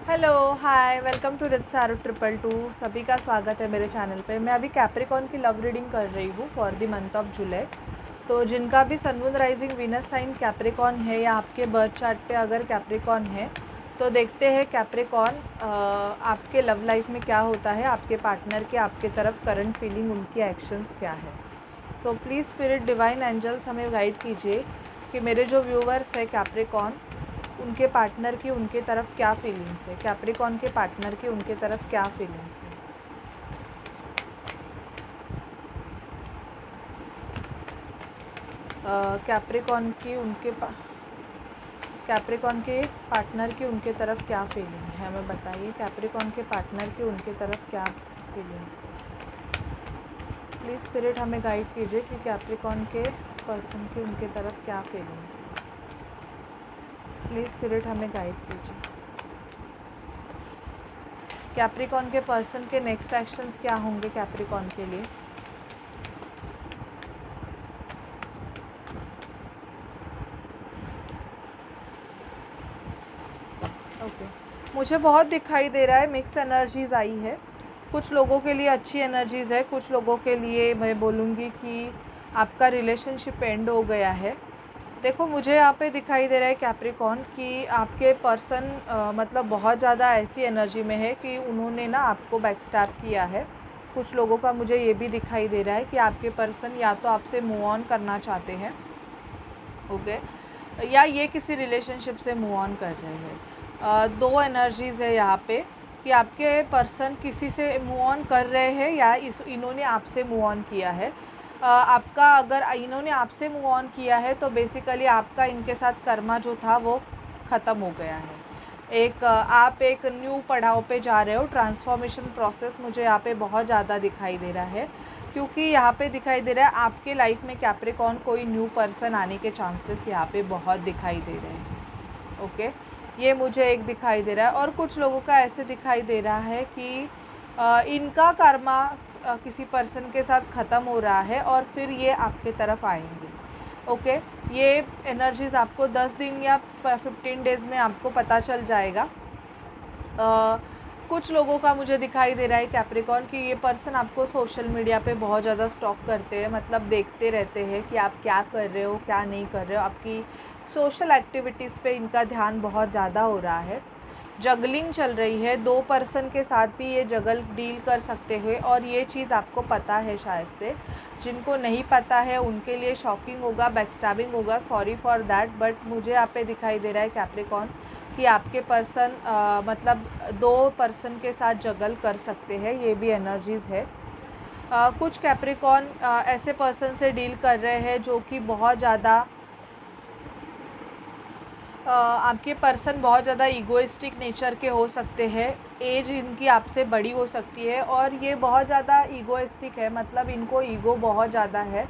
Hello, hi, welcome to रित्सारो 222। सभी का स्वागत है मेरे चैनल पे। मैं अभी कैप्रिकॉर्न की लव रीडिंग कर रही हूँ for the month of July. तो जिनका भी sun moon rising Venus sign Capricorn है या आपके बर्थ चार्ट पे अगर कैप्रिकॉर्न है तो देखते हैं कैप्रिकॉर्न आपके लव लाइफ में क्या होता है, आपके पार्टनर के आपके तरफ करंट फीलिंग, उनकी एक्शंस क्या है। So please spirit divine angels हमें गाइड कीजिए कि मेरे जो व्यूवर्स है कैप्रिकॉर्न, उनके पार्टनर की उनके तरफ क्या फीलिंग्स है, कैप्रिकॉर्न के पार्टनर की उनके तरफ क्या फीलिंग्स है। कैप्रिकॉर्न की कैप्रिकॉर्न के पार्टनर की उनके तरफ क्या फीलिंग है, हमें बताइए। कैप्रिकॉर्न के पार्टनर की उनके तरफ क्या फीलिंग्स है। प्लीज़ स्पिरिट हमें गाइड कीजिए कि कैप्रिकॉर्न के पर्सन की उनके तरफ क्या फीलिंग्स है। प्लीज़ स्पिरिट हमें गाइड कीजिए। कैप्रिकॉर्न के पर्सन के नेक्स्ट एक्शंस क्या होंगे कैप्रिकॉर्न के लिए। ओके, मुझे बहुत दिखाई दे रहा है मिक्स एनर्जीज़ आई है। कुछ लोगों के लिए अच्छी एनर्जीज़ है, कुछ लोगों के लिए मैं बोलूँगी कि आपका रिलेशनशिप एंड हो गया है। देखो, मुझे यहाँ पे दिखाई दे रहा है कैप्रिकॉर्न कि आपके पर्सन मतलब बहुत ज़्यादा ऐसी एनर्जी में है कि उन्होंने ना आपको बैकस्टैब किया है। कुछ लोगों का मुझे ये भी दिखाई दे रहा है कि आपके पर्सन या तो आपसे मूव ऑन करना चाहते हैं, ओके, या ये किसी रिलेशनशिप से मूव ऑन कर रहे हैं। दो एनर्जीज़ है यहाँ पे कि आपके पर्सन किसी से मूव ऑन कर रहे हैं या इन्होंने आपसे मूव ऑन किया है। आपका अगर इन्होंने आपसे मूव ऑन किया है तो बेसिकली आपका इनके साथ कर्मा जो था वो ख़त्म हो गया है। आप एक न्यू पड़ाव पे जा रहे हो। ट्रांसफॉर्मेशन प्रोसेस मुझे यहाँ पे बहुत ज़्यादा दिखाई दे रहा है, क्योंकि यहाँ पे दिखाई दे रहा है आपके लाइफ में कैप्रिकॉर्न कोई न्यू पर्सन आने के चांसेस यहाँ पे बहुत दिखाई दे रहे हैं। ओके, ये मुझे एक दिखाई दे रहा है। और कुछ लोगों का ऐसे दिखाई दे रहा है कि इनका कर्मा किसी पर्सन के साथ ख़त्म हो रहा है और फिर ये आपके तरफ आएंगे। ओके, ये एनर्जीज़ आपको 10 दिन या 15 डेज़ में आपको पता चल जाएगा। कुछ लोगों का मुझे दिखाई दे रहा है कैप्रिकॉर्न कि ये पर्सन आपको सोशल मीडिया पे बहुत ज़्यादा स्टॉक करते हैं, मतलब देखते रहते हैं कि आप क्या कर रहे हो क्या नहीं कर रहे हो। आपकी सोशल एक्टिविटीज़ पे इनका ध्यान बहुत ज़्यादा हो रहा है। जगलिंग चल रही है, दो पर्सन के साथ भी ये जगल डील कर सकते हैं और ये चीज़ आपको पता है शायद से। जिनको नहीं पता है उनके लिए शॉकिंग होगा, बैकस्टैबिंग होगा, सॉरी फॉर दैट। बट मुझे यहाँ पे दिखाई दे रहा है कैप्रिकॉर्न कि आपके पर्सन मतलब दो पर्सन के साथ जगल कर सकते हैं, ये भी एनर्जीज़ है। कुछ कैप्रिकॉर्न ऐसे पर्सन से डील कर रहे हैं जो कि बहुत ज़्यादा आपके पर्सन बहुत ज़्यादा ईगोइस्टिक नेचर के हो सकते हैं। एज इनकी आपसे बड़ी हो सकती है और ये बहुत ज़्यादा ईगोइस्टिक है, मतलब इनको ईगो बहुत ज़्यादा है,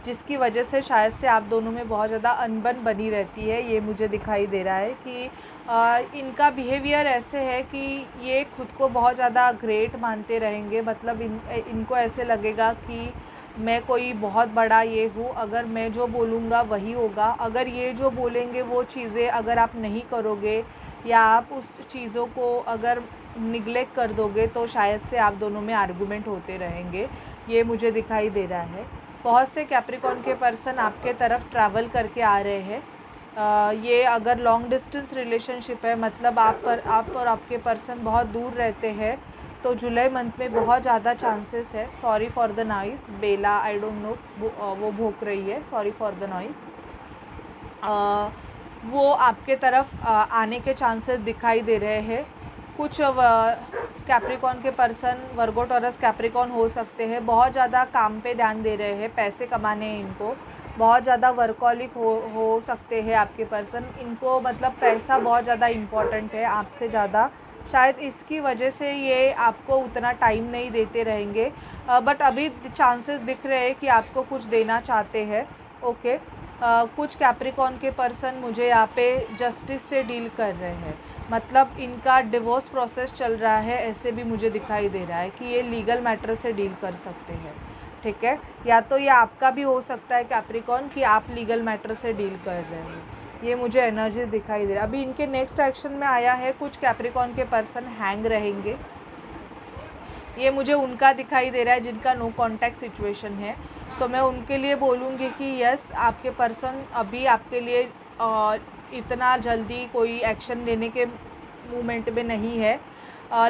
जिसकी वजह से शायद से आप दोनों में बहुत ज़्यादा अनबन बनी रहती है। ये मुझे दिखाई दे रहा है कि इनका बिहेवियर ऐसे है कि ये खुद को बहुत ज़्यादा ग्रेट मानते रहेंगे, मतलब इनको ऐसे लगेगा कि मैं कोई बहुत बड़ा ये हूँ, अगर मैं जो बोलूँगा वही होगा। अगर ये जो बोलेंगे वो चीज़ें अगर आप नहीं करोगे या आप उस चीज़ों को अगर निगलेक्ट कर दोगे तो शायद से आप दोनों में आर्गुमेंट होते रहेंगे। ये मुझे दिखाई दे रहा है। बहुत से कैप्रिकॉर्न के पर्सन आपके तरफ ट्रैवल करके आ रहे हैं। ये अगर लॉन्ग डिस्टेंस रिलेशनशिप है, मतलब आप और आपके पर्सन बहुत दूर रहते हैं, तो जुलाई मंथ में बहुत ज़्यादा चांसेस है। Sorry for the noise, Bella I don't know वो भौंक रही है, सॉरी फॉर द नॉइज़। वो आपके तरफ आने के चांसेस दिखाई दे रहे हैं। कुछ कैप्रिकॉर्न के पर्सन वर्गो टॉरस कैप्रिकॉर्न हो सकते हैं, बहुत ज़्यादा काम पे ध्यान दे रहे हैं, पैसे कमाने हैं इनको, बहुत ज़्यादा वर्कॉलिक हो सकते हैं आपके पर्सन। इनको मतलब पैसा बहुत ज़्यादा इम्पॉर्टेंट है आपसे ज़्यादा, शायद इसकी वजह से ये आपको उतना टाइम नहीं देते रहेंगे। बट अभी चांसेस दिख रहे हैं कि आपको कुछ देना चाहते हैं। ओके, कुछ कैप्रिकॉर्न के पर्सन मुझे यहाँ पे जस्टिस से डील कर रहे हैं, मतलब इनका डिवोर्स प्रोसेस चल रहा है, ऐसे भी मुझे दिखाई दे रहा है कि ये लीगल मैटर से डील कर सकते हैं। ठीक है, या तो ये आपका भी हो सकता है कैप्रिकॉर्न कि आप लीगल मैटर से डील कर रहे हो। ये मुझे एनर्जी दिखाई दे रहा है। अभी इनके नेक्स्ट एक्शन में आया है, कुछ कैप्रिकॉर्न के पर्सन हैंग रहेंगे, ये मुझे उनका दिखाई दे रहा है जिनका नो कांटेक्ट सिचुएशन है। तो मैं उनके लिए बोलूँगी कि यस, आपके पर्सन अभी आपके लिए इतना जल्दी कोई एक्शन लेने के मूवमेंट में नहीं है।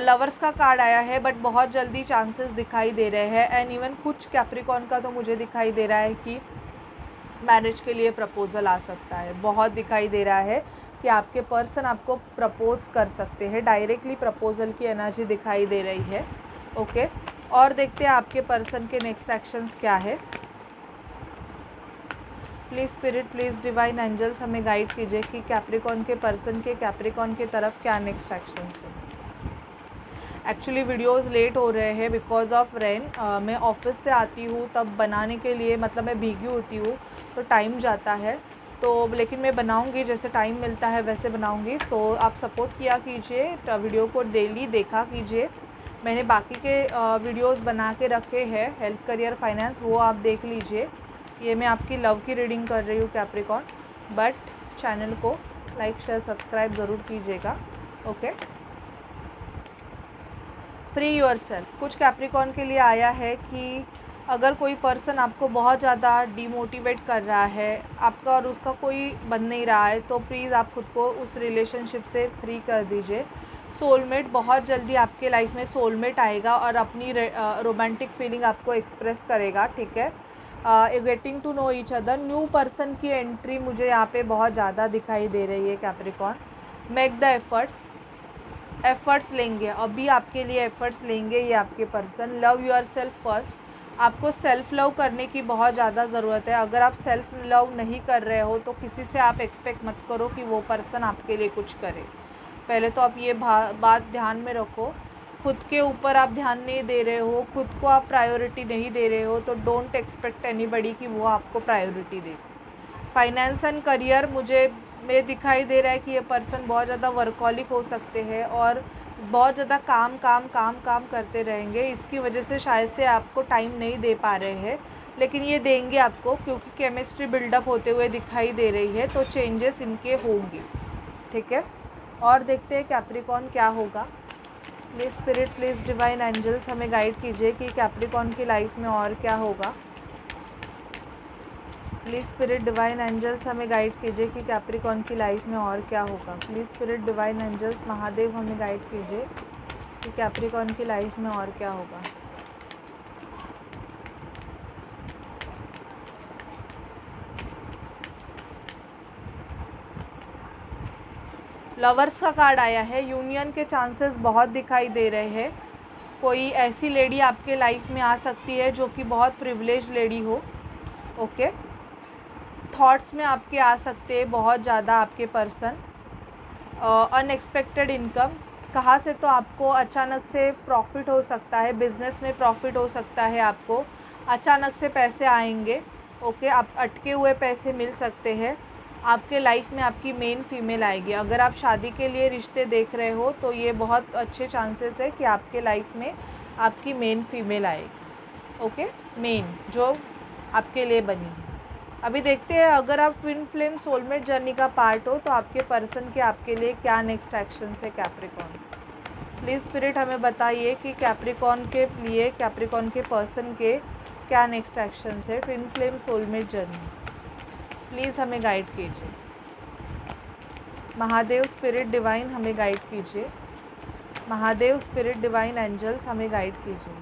लवर्स का कार्ड आया है, बट बहुत जल्दी चांसेस दिखाई दे रहे हैं। एंड इवन कुछ कैप्रिकॉर्न का तो मुझे दिखाई दे रहा है कि मैरिज के लिए प्रपोज़ल आ सकता है। बहुत दिखाई दे रहा है कि आपके पर्सन आपको प्रपोज़ कर सकते हैं, डायरेक्टली प्रपोज़ल की एनर्जी दिखाई दे रही है। ओके, और देखते हैं आपके पर्सन के नेक्स्ट एक्शंस क्या है। Please spirit, please divine angels हमें गाइड कीजिए कि कैप्रिकॉर्न के पर्सन के कैप्रिकॉर्न की तरफ क्या नेक्स्ट एक्शंस है। एक्चुअली वीडियोस लेट हो रहे हैं बिकॉज ऑफ रेन। मैं ऑफिस से आती हूँ तब बनाने के लिए, मतलब मैं भीगी होती हूँ तो टाइम जाता है, तो लेकिन मैं बनाऊँगी, जैसे टाइम मिलता है वैसे बनाऊँगी। तो आप सपोर्ट किया कीजिए, वीडियो को डेली देखा कीजिए। मैंने बाकी के वीडियोस बना के रखे हैं, हेल्थ, करियर, फाइनेंस, वो आप देख लीजिए। ये मैं आपकी लव की रीडिंग कर रही हूँ कैप्रिकॉर्न, बट चैनल को लाइक, शेयर, सब्सक्राइब ज़रूर कीजिएगा। ओके, फ्री योरसेल्फ कुछ कैप्रिकॉर्न के लिए आया है कि अगर कोई पर्सन आपको बहुत ज़्यादा डिमोटिवेट कर रहा है, आपका और उसका कोई बन नहीं रहा है, तो प्लीज़ आप खुद को उस रिलेशनशिप से फ्री कर दीजिए। सोलमेट, बहुत जल्दी आपके लाइफ में सोलमेट आएगा और अपनी रोमांटिक फीलिंग आपको एक्सप्रेस करेगा, ठीक है। Getting to know each other, new person की एंट्री मुझे यहाँ पे बहुत ज़्यादा दिखाई दे रही है कैप्रिकॉर्न। मेक द एफ़र्ट्स लेंगे, अभी आपके लिए एफ़र्ट्स लेंगे ये आपके person. Love your self first, आपको सेल्फ़ लव करने की बहुत ज़्यादा ज़रूरत है। अगर आप सेल्फ़ लव नहीं कर रहे हो तो किसी से आप एक्सपेक्ट मत करो कि वो पर्सन आपके लिए कुछ करे। पहले तो आप ये बात ध्यान में रखो। खुद के ऊपर आप ध्यान नहीं दे रहे हो, खुद को आप प्रायोरिटी नहीं दे रहे हो, तो डोंट एक्सपेक्ट एनीबडी कि वो आपको priority they. Finance and career, मुझे दिखाई दे रहा है कि ये पर्सन बहुत ज़्यादा वर्कहॉलिक हो सकते हैं और बहुत ज़्यादा काम करते रहेंगे। इसकी वजह से शायद से आपको टाइम नहीं दे पा रहे हैं, लेकिन ये देंगे आपको क्योंकि केमिस्ट्री बिल्डअप होते हुए दिखाई दे रही है, तो चेंजेस इनके होंगे, ठीक है। और देखते हैं कैप्रिकॉर्न क्या होगा। Please spirit, please divine angels हमें गाइड कीजिए कि कैप्रिकॉर्न की लाइफ में और क्या होगा। प्लीज़ स्पिरिट डिवाइन एंजल्स हमें गाइड कीजिए कि कैप्रिकॉर्न की लाइफ में और क्या होगा। Please spirit divine angels Mahadev हमें गाइड कीजिए कि कैप्रिकॉर्न की लाइफ में और क्या होगा। लवर्स का कार्ड आया है, यूनियन के चांसेस बहुत दिखाई दे रहे हैं। कोई ऐसी लेडी आपके लाइफ में आ सकती है जो कि बहुत प्रिविलेज लेडी हो, ओके। थॉट्स में आपके आ सकते हैं बहुत ज़्यादा आपके पर्सन। अनएक्सपेक्टेड इनकम, कहाँ से तो आपको अचानक से प्रॉफिट हो सकता है, बिज़नेस में प्रॉफिट हो सकता है, आपको अचानक से पैसे आएंगे, ओके। आप अटके हुए पैसे मिल सकते हैं। आपके लाइफ में आपकी मेन फीमेल आएगी। अगर आप शादी के लिए रिश्ते देख रहे हो तो ये बहुत अच्छे चांसेस है कि आपके लाइफ में आपकी मेन फीमेल आएगी, ओके। मेन जो आपके लिए बनी है। अभी देखते हैं अगर आप ट्विन फ्लेम सोलमेट जर्नी का पार्ट हो तो आपके पर्सन के आपके लिए क्या नेक्स्ट एक्शन है कैप्रिकॉर्न। प्लीज़ स्पिरिट हमें बताइए कि कैप्रिकॉर्न के लिए, कैप्रिकॉर्न के पर्सन के क्या नेक्स्ट एक्शन है twin flame soulmate journey. Please हमें गाइड कीजिए। महादेव स्पिरिट डिवाइन हमें गाइड कीजिए। महादेव स्पिरिट डिवाइन एंजल्स हमें गाइड कीजिए,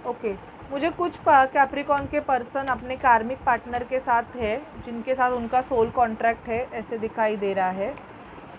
ओके। मुझे कुछ कैप्रिकॉर्न के पर्सन अपने कार्मिक पार्टनर के साथ है, जिनके साथ उनका सोल कॉन्ट्रैक्ट है, ऐसे दिखाई दे रहा है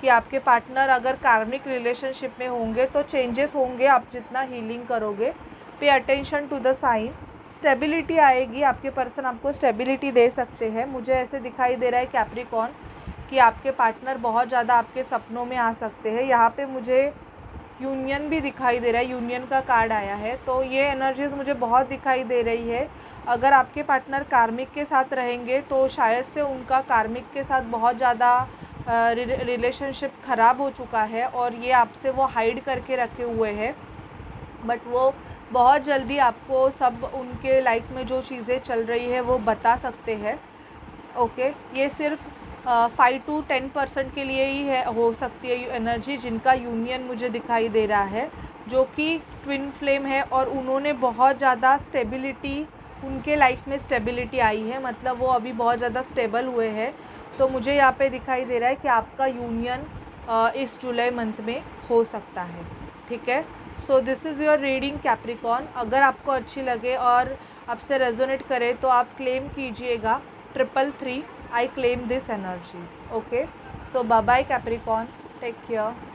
कि आपके पार्टनर अगर कार्मिक रिलेशनशिप में होंगे तो चेंजेस होंगे आप जितना हीलिंग करोगे। Pay attention to the sign, stability आएगी, आपके पर्सन आपको स्टेबिलिटी दे सकते हैं। मुझे ऐसे दिखाई दे रहा है कैप्रिकॉर्न कि आपके पार्टनर बहुत ज़्यादा आपके सपनों में आ सकते हैं। यहाँ पे मुझे यूनियन भी दिखाई दे रहा है, यूनियन का कार्ड आया है, तो ये एनर्जीज़ मुझे बहुत दिखाई दे रही है। अगर आपके पार्टनर कार्मिक के साथ रहेंगे तो शायद से उनका कार्मिक के साथ बहुत ज़्यादा रिलेशनशिप ख़राब हो चुका है और ये आपसे वो हाइड करके रखे हुए हैं, बट वो बहुत जल्दी आपको सब उनके लाइफ में जो चीज़ें चल रही है वो बता सकते हैं, ओके। ये सिर्फ 5 to 10% के लिए ही है, हो सकती है एनर्जी, जिनका यूनियन मुझे दिखाई दे रहा है, जो कि ट्विन फ्लेम है और उन्होंने बहुत ज़्यादा स्टेबिलिटी, उनके लाइफ में स्टेबिलिटी आई है, मतलब वो अभी बहुत ज़्यादा स्टेबल हुए हैं। तो मुझे यहाँ पे दिखाई दे रहा है कि आपका यूनियन इस जुलाई मंथ में हो सकता है। ठीक है, so this is your reading Capricorn. अगर आपको अच्छी लगे और आपसे रेजोनेट करे तो आप क्लेम कीजिएगा 333 I claim this energies. Okay, so bye bye Capricorn, take care.